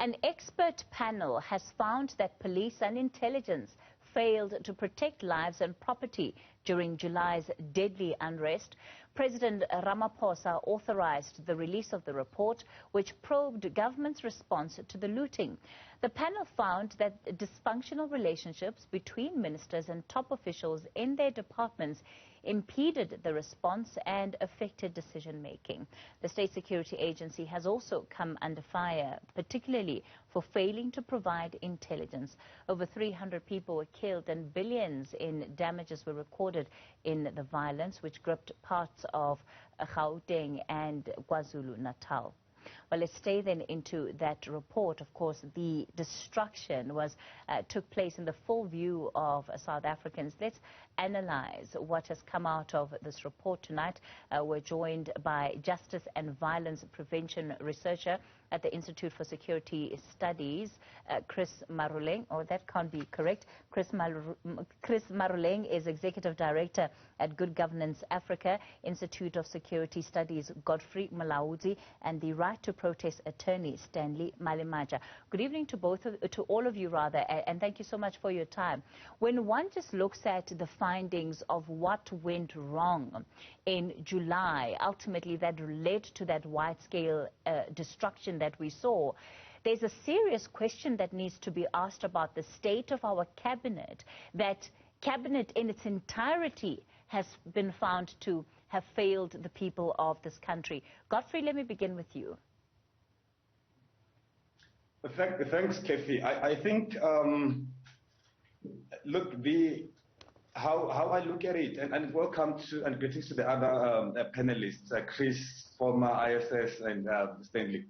An expert panel has found that police and intelligence failed to protect lives and property during July's deadly unrest. President Ramaphosa authorized the release of the report, which probed government's response to the looting. The panel found that dysfunctional relationships between ministers and top officials in their departments impeded the response and affected decision-making. The State Security Agency has also come under fire, particularly for failing to provide intelligence. Over 300 people were killed and billions in damages were recorded in the violence which gripped parts of Gauteng and KwaZulu-Natal. Well, let's stay then into that report. Of course, the destruction took place in the full view of South Africans. Let's analyze what has come out of this report tonight. We're joined by Justice and Violence Prevention Researcher at the Institute for Security Studies, Chris Maruleng, or that can't be correct. Chris Maruleng is Executive Director at Good Governance Africa, Institute of Security Studies, Godfrey Malaudi, and the Right to Protest attorney, Stanley Malimaja. Good evening to all of you, and thank you so much for your time. When one just looks at the findings of what went wrong in July, ultimately that led to that wide-scale destruction that we saw, there's a serious question that needs to be asked about the state of our cabinet, that cabinet in its entirety has been found to have failed the people of this country. Godfrey, let me begin with you. Thanks, Kathy. I think, look, how I look at it, and welcome to and greetings to the other panelists, Chris, former ISS, and Stanley.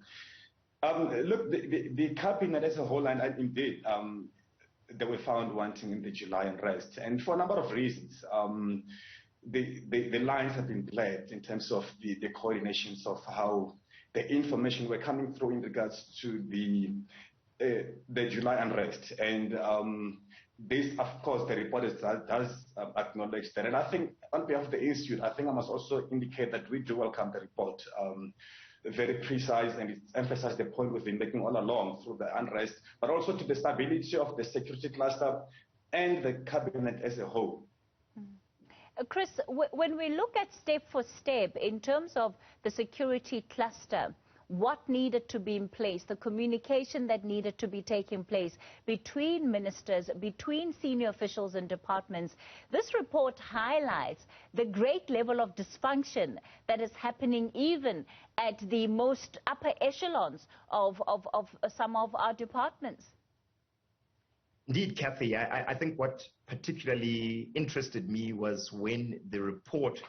Look, the cabinet as a whole, and indeed, they were found wanting in the July unrest, and for a number of reasons. The lines have been blurred in terms of the coordinations of how the information were coming through in regards to the July unrest. And this, of course, the report does acknowledge that. And I think on behalf of the Institute, I think I must also indicate that we do welcome the report. Very precise, and it emphasized the point we've been making all along through the unrest, but also to the stability of the security cluster and the cabinet as a whole. Chris, when we look at step for step in terms of the security cluster, what needed to be in place, the communication that needed to be taking place between ministers, between senior officials and departments, this report highlights the great level of dysfunction that is happening even at the most upper echelons of some of our departments. Indeed, Kathy, I think what particularly interested me was when the report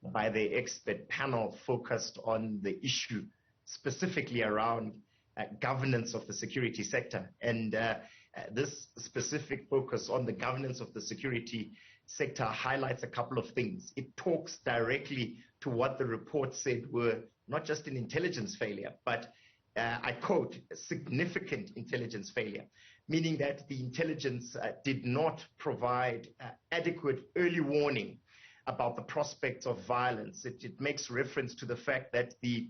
by the expert panel focused on the issue specifically around governance of the security sector. And this specific focus on the governance of the security sector highlights a couple of things. It talks directly to what the report said were not just an intelligence failure, but I quote, significant intelligence failure, meaning that the intelligence did not provide adequate early warning about the prospects of violence. It makes reference to the fact that the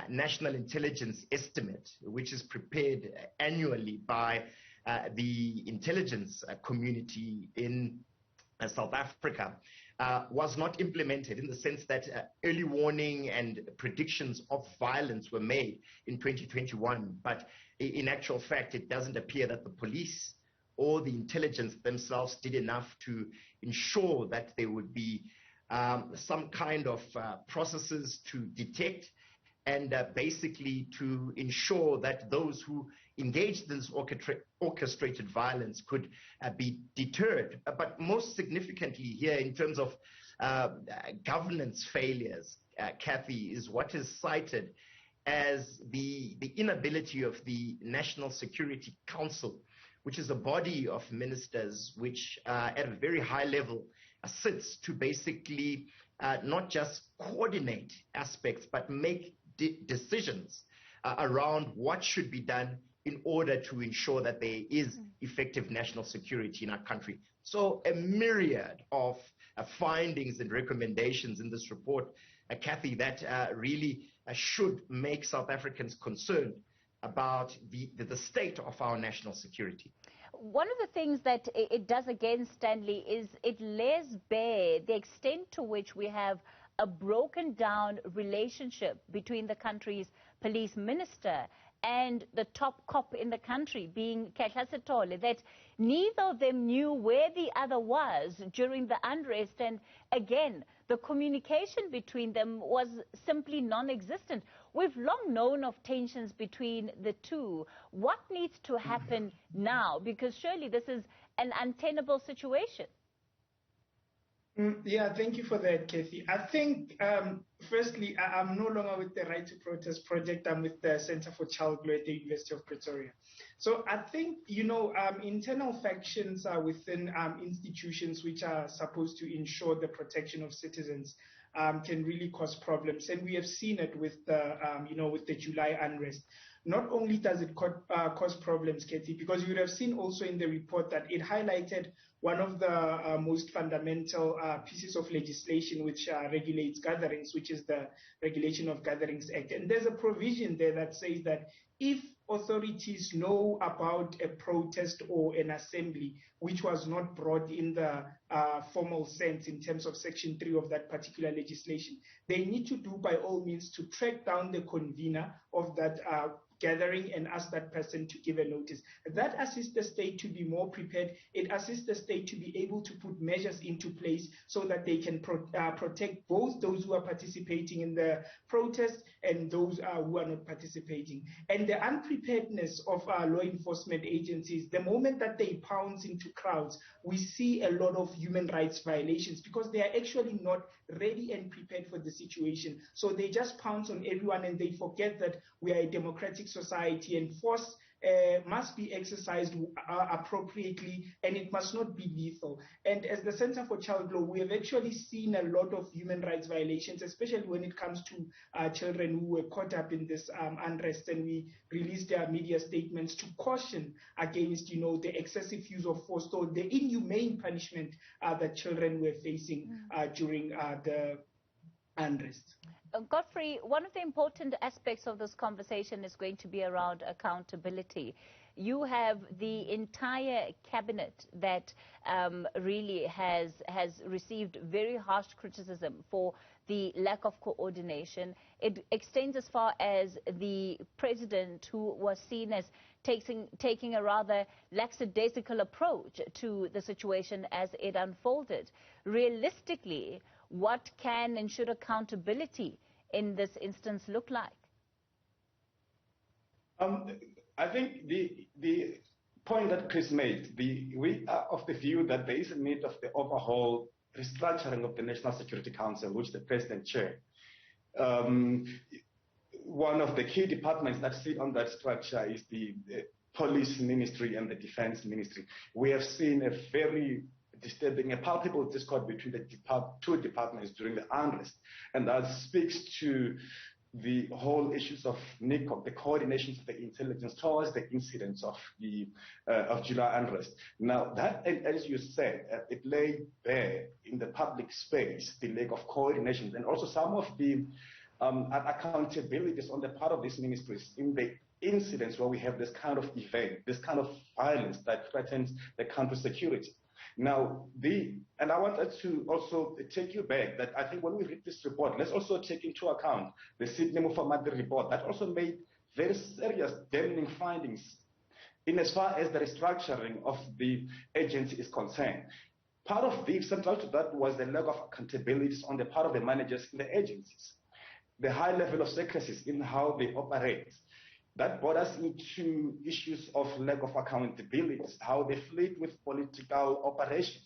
National Intelligence Estimate, which is prepared annually by the intelligence community in South Africa, was not implemented in the sense that early warning and predictions of violence were made in 2021. But in actual fact, it doesn't appear that the police or the intelligence themselves did enough to ensure that there would be some kind of processes to detect and basically to ensure that those who engaged in this orchestrated violence could be deterred. But most significantly here in terms of governance failures, Kathy, is what is cited as the inability of the National Security Council, which is a body of ministers which at a very high level sits to basically not just coordinate aspects but make decisions around what should be done in order to ensure that there is effective national security in our country. So a myriad of findings and recommendations in this report, Kathy, that really should make South Africans concerned about the state of our national security. One of the things that it does again, Stanley, is it lays bare the extent to which we have a broken down relationship between the country's police minister and the top cop in the country, being Kehla Setole, that neither of them knew where the other was during the unrest. And again, the communication between them was simply non-existent. We've long known of tensions between the two. What needs to happen now? Because surely this is an untenable situation. Yeah, thank you for that, Kathy. I think, firstly, I'm no longer with the Right to Protest project. I'm with the Center for Child Law at the University of Pretoria. So I think, internal factions within institutions which are supposed to ensure the protection of citizens can really cause problems. And we have seen it with the, with the July unrest. Not only does it cause problems, Katie, because you would have seen also in the report that it highlighted one of the most fundamental pieces of legislation which regulates gatherings, which is the Regulation of Gatherings Act. And there's a provision there that says that if authorities know about a protest or an assembly which was not brought in the formal sense in terms of Section 3 of that particular legislation, they need to do by all means to track down the convener of that gathering and ask that person to give a notice. That assists the state to be more prepared. It assists the state to be able to put measures into place so that they can protect both those who are participating in the protest and those who are not participating. And the unpreparedness of law enforcement agencies, the moment that they pounce into crowds, we see a lot of human rights violations because they are actually not ready and prepared for the situation. So they just pounce on everyone and they forget that we are a democratic society and force must be exercised appropriately and it must not be lethal. And as the Center for Child Law, we have actually seen a lot of human rights violations, especially when it comes to children who were caught up in this unrest, and we released their media statements to caution against, the excessive use of force or the inhumane punishment that children were facing during the unrest. Godfrey, one of the important aspects of this conversation is going to be around accountability. You have the entire cabinet that really has received very harsh criticism for the lack of coordination. It extends as far as the president, who was seen as taking a rather lackadaisical approach to the situation as it unfolded. Realistically, what can and should accountability in this instance look like? I think the point that Chris made, we are of the view that there is a need of the overhaul restructuring of the National Security Council, which the President chaired. One of the key departments that sit on that structure is the Police Ministry and the Defense Ministry. We have seen a very disturbing, a palpable discord between the two departments during the unrest, and that speaks to the whole issues of NICOC, the coordination of the intelligence towards the incidents of the July unrest. Now, that, as you said, it lay bare in the public space the lack of coordination and also some of the accountabilities on the part of these ministries in the incidents where we have this kind of event, this kind of violence that threatens the country's security. Now, and I wanted to also take you back that I think when we read this report, let's also take into account the Sydney Mufamadi Report that also made very serious damning findings in as far as the restructuring of the agency is concerned. Part of the central to that was the lack of accountability on the part of the managers in the agencies, the high level of secrecy in how they operate. That brought us into issues of lack of accountability, how they fleet with political operations.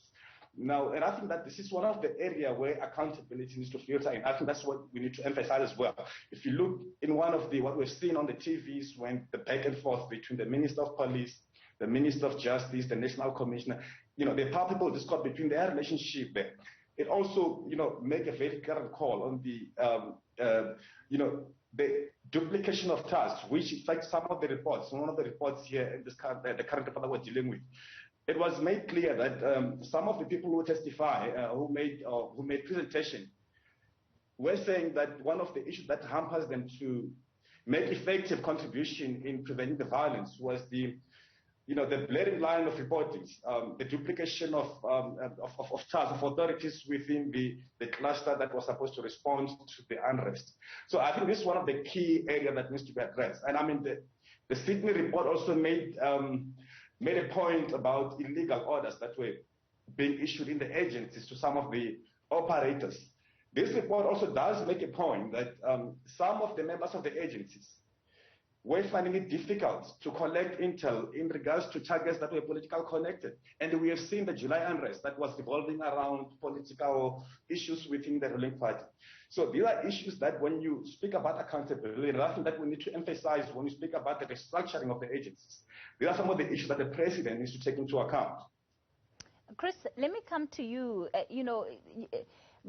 Now, and I think that this is one of the areas where accountability needs to filter in. I think that's what we need to emphasize as well. If you look in one of what we've seen on the TVs, when the back and forth between the Minister of Police, the Minister of Justice, the National Commissioner, the palpable discord between their relationship there. It also, make a very clear call on the duplication of tasks, which in fact some of the reports, one of the reports here in this the current report that we're dealing with, it was made clear that some of the people who testify, who made presentation, were saying that one of the issues that hampers them to make effective contribution in preventing the violence was the blurring line of reporting, the duplication of tasks of authorities within the cluster that was supposed to respond to the unrest. So I think this is one of the key areas that needs to be addressed. And I mean, the Sydney report also made a point about illegal orders that were being issued in the agencies to some of the operators. This report also does make a point that some of the members of the agencies were finding it difficult to collect intel in regards to targets that were political connected. And we have seen the July unrest that was revolving around political issues within the ruling party. So these are issues that when you speak about accountability, I think that we need to emphasize when we speak about the restructuring of the agencies. These are some of the issues that the president needs to take into account. Chris, let me come to you.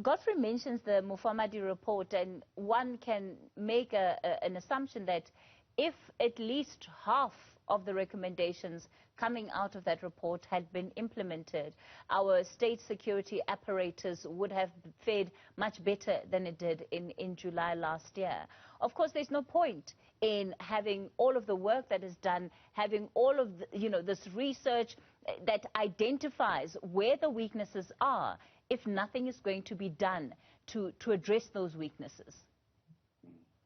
Godfrey mentions the Mufamadi report, and one can make an assumption that if at least half of the recommendations coming out of that report had been implemented, our state security apparatus would have fared much better than it did in July last year. Of course, there's no point in having all of the work that is done, having all of this research that identifies where the weaknesses are, if nothing is going to be done to address those weaknesses.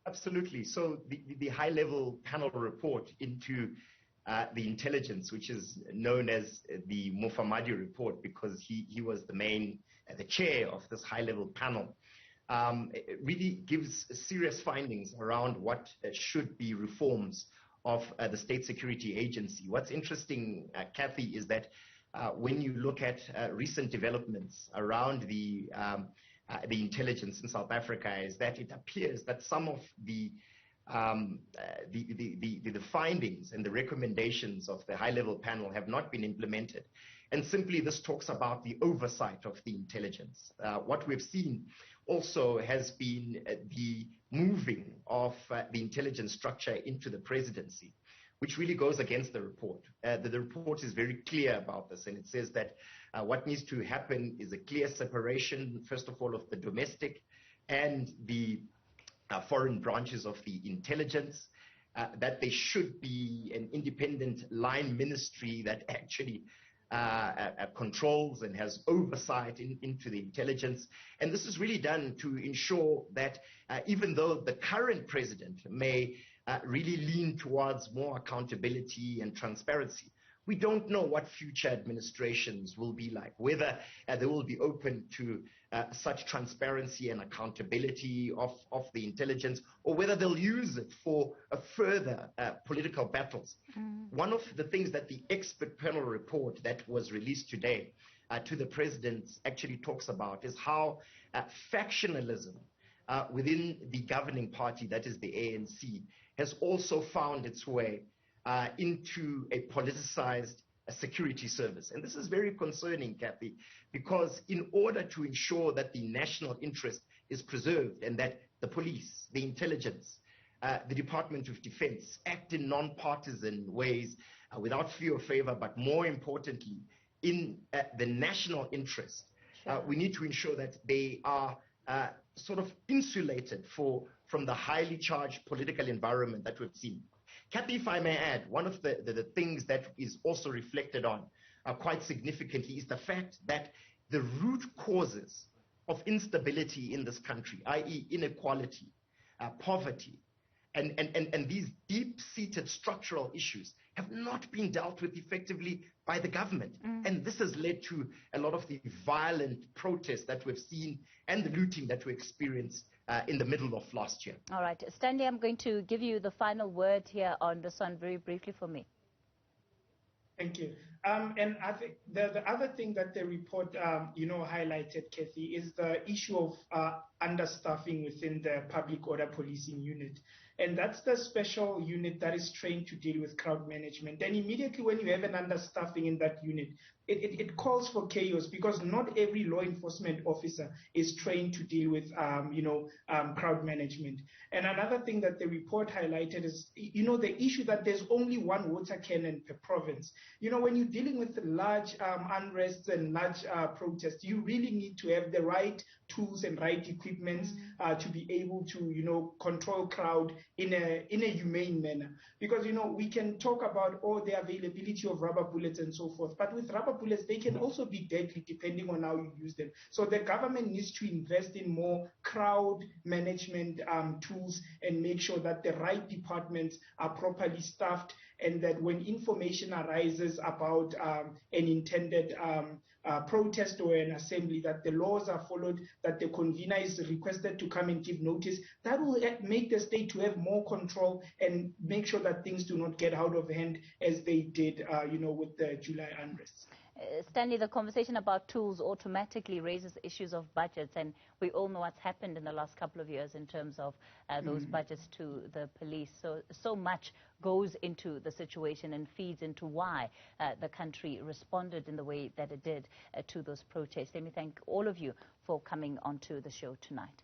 Absolutely. So the high-level panel report into the intelligence, which is known as the Mufamadi Report, because he was the chair of this high-level panel, it really gives serious findings around what should be reforms of the State Security Agency. What's interesting, Kathy, is that when you look at recent developments around the intelligence in South Africa, is that it appears that some of the findings and the recommendations of the high-level panel have not been implemented. And simply this talks about the oversight of the intelligence. What we've seen also has been the moving of the intelligence structure into the presidency, which really goes against the report. The report is very clear about this, and it says that what needs to happen is a clear separation, first of all, of the domestic and the foreign branches of the intelligence, that there should be an independent line ministry that actually controls and has oversight into the intelligence. And this is really done to ensure that even though the current president may really lean towards more accountability and transparency, we don't know what future administrations will be like, whether they will be open to such transparency and accountability of the intelligence, or whether they'll use it for further political battles. One of the things that the expert panel report that was released today to the president actually talks about is how factionalism within the governing party, that is the ANC, has also found its way into a politicized security service. And this is very concerning, Kathy, because in order to ensure that the national interest is preserved and that the police, the intelligence, the Department of Defense act in non-partisan ways without fear or favor, but more importantly, in the national interest, we need to ensure that they are sort of insulated from the highly charged political environment that we've seen. Kathy, if I may add, one of the things that is also reflected on quite significantly is the fact that the root causes of instability in this country, i.e. inequality, poverty, and these deep-seated structural issues have not been dealt with effectively by the government. And this has led to a lot of the violent protests that we've seen and the looting that we experienced in the middle of last year. All right. Stanley, I'm going to give you the final word here on this one very briefly for me. Thank you. And I think the other thing that the report, highlighted, Kathy, is the issue of understaffing within the public order policing unit. And that's the special unit that is trained to deal with crowd management. And immediately when you have an understaffing in that unit, it calls for chaos, because not every law enforcement officer is trained to deal with, crowd management. And another thing that the report highlighted is, the issue that there's only one water cannon per province. When you're dealing with large unrest and large protests, you really need to have the right tools and right equipment to be able to, control crowd in a humane manner. Because, you know, we can talk about the availability of rubber bullets and so forth, but with rubber bullets, they can also be deadly depending on how you use them. So the government needs to invest in more crowd management tools and make sure that the right departments are properly staffed, and that when information arises about an intended protest or an assembly, that the laws are followed, that the convener is requested to come and give notice. That will make the state to have more control and make sure that things do not get out of hand as they did, you know, with the July unrest. Stanley, the conversation about tools automatically raises issues of budgets, and we all know what's happened in the last couple of years in terms of those budgets to the police. So much goes into the situation and feeds into why the country responded in the way that it did to those protests. Let me thank all of you for coming onto the show tonight.